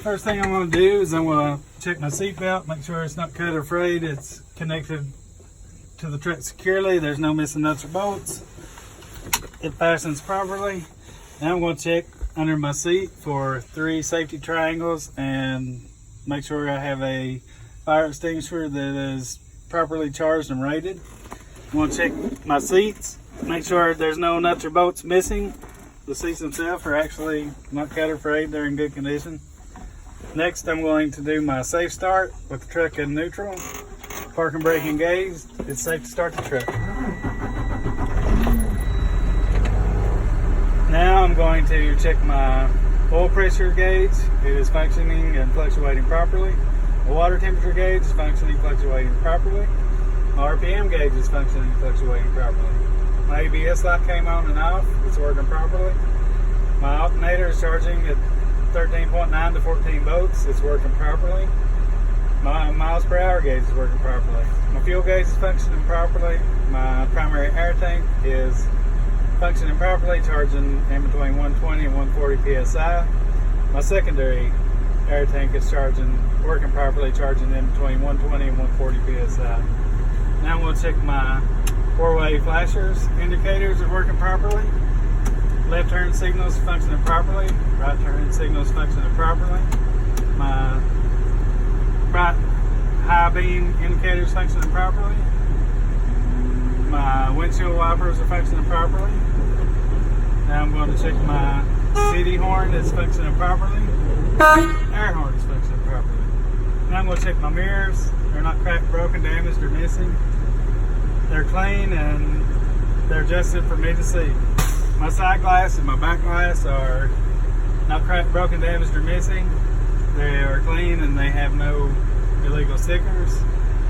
First thing I'm going to do is I'm going to check my seat belt, make sure it's not cut or frayed, it's connected to the truck securely, there's no missing nuts or bolts, it fastens properly. Now I'm going to check under my seat for 3 safety triangles and make sure I have a fire extinguisher that is properly charged and rated. I'm going to check my seats, make sure there's no nuts or bolts missing. The seats themselves are actually not cut or frayed, they're in good condition. Next, I'm going to do my safe start with the truck in neutral. Park and brake engaged. It's safe to start the truck. Now I'm going to check my oil pressure gauge. It is functioning and fluctuating properly. The water temperature gauge is functioning and fluctuating properly. My RPM gauge is functioning and fluctuating properly. My ABS light came on and off. It's working properly. My alternator is charging at 13.9 to 14 volts. It's working properly. My miles per hour gauge is working properly. My fuel gauge is functioning properly. My primary air tank is functioning properly, charging in between 120 and 140 psi. My secondary air tank is working properly, charging in between 120 and 140 psi. Now I'm going to check my 4-way flashers. Indicators are working properly. Left turn signals functioning properly. Right turn signals functioning properly. My right high beam indicators functioning properly. My windshield wipers are functioning properly. Now I'm going to check my CD horn is functioning properly. Air horn is functioning properly. Now I'm going to check my mirrors. They're not cracked, broken, damaged, or missing. They're clean and they're adjusted for me to see. My side glass and my back glass are not cracked, broken, damaged, or missing. They are clean and they have no illegal stickers.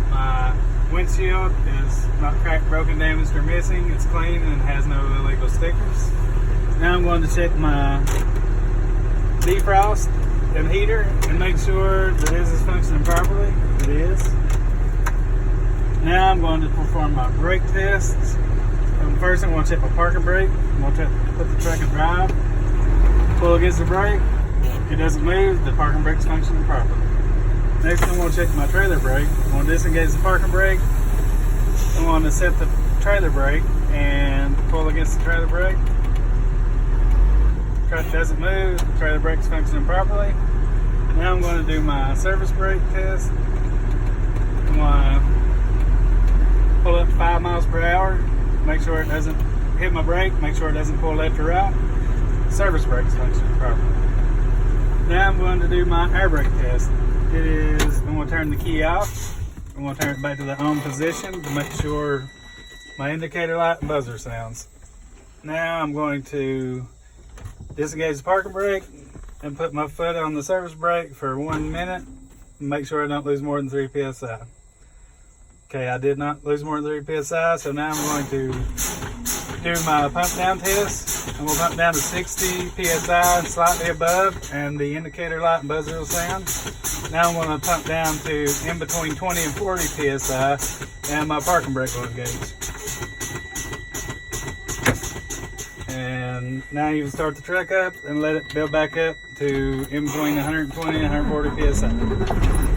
My windshield is not cracked, broken, damaged, or missing. It's clean and has no illegal stickers. Now I'm going to check my defrost and heater and make sure that this is functioning properly. It is. Now I'm going to perform my brake tests. First, I'm going to check my parking brake. I'm going to put the truck in drive. Pull against the brake. If it doesn't move, the parking brake's functioning properly. Next, I'm going to check my trailer brake. I'm going to disengage the parking brake. I'm going to set the trailer brake and pull against the trailer brake. The truck doesn't move, the trailer brake's functioning properly. Now I'm going to do my service brake test. I'm going to pull up to 5 miles per hour. Make sure it doesn't hit my brake, make sure it doesn't pull left or right. Service brake is functioning properly. Now I'm going to do my air brake test. I'm going to turn the key off. I'm going to turn it back to the on position to make sure my indicator light and buzzer sounds. Now I'm going to disengage the parking brake and put my foot on the service brake for 1 minute and make sure I don't lose more than 3 psi. Okay, I did not lose more than 3 psi, so now I'm going to do my pump down test. I'm going to pump down to 60 psi and slightly above, and the indicator light and buzzer will sound. Now I'm going to pump down to in between 20 and 40 psi, and my parking brake will engage. And now you can start the truck up and let it build back up to in between 120 and 140 psi.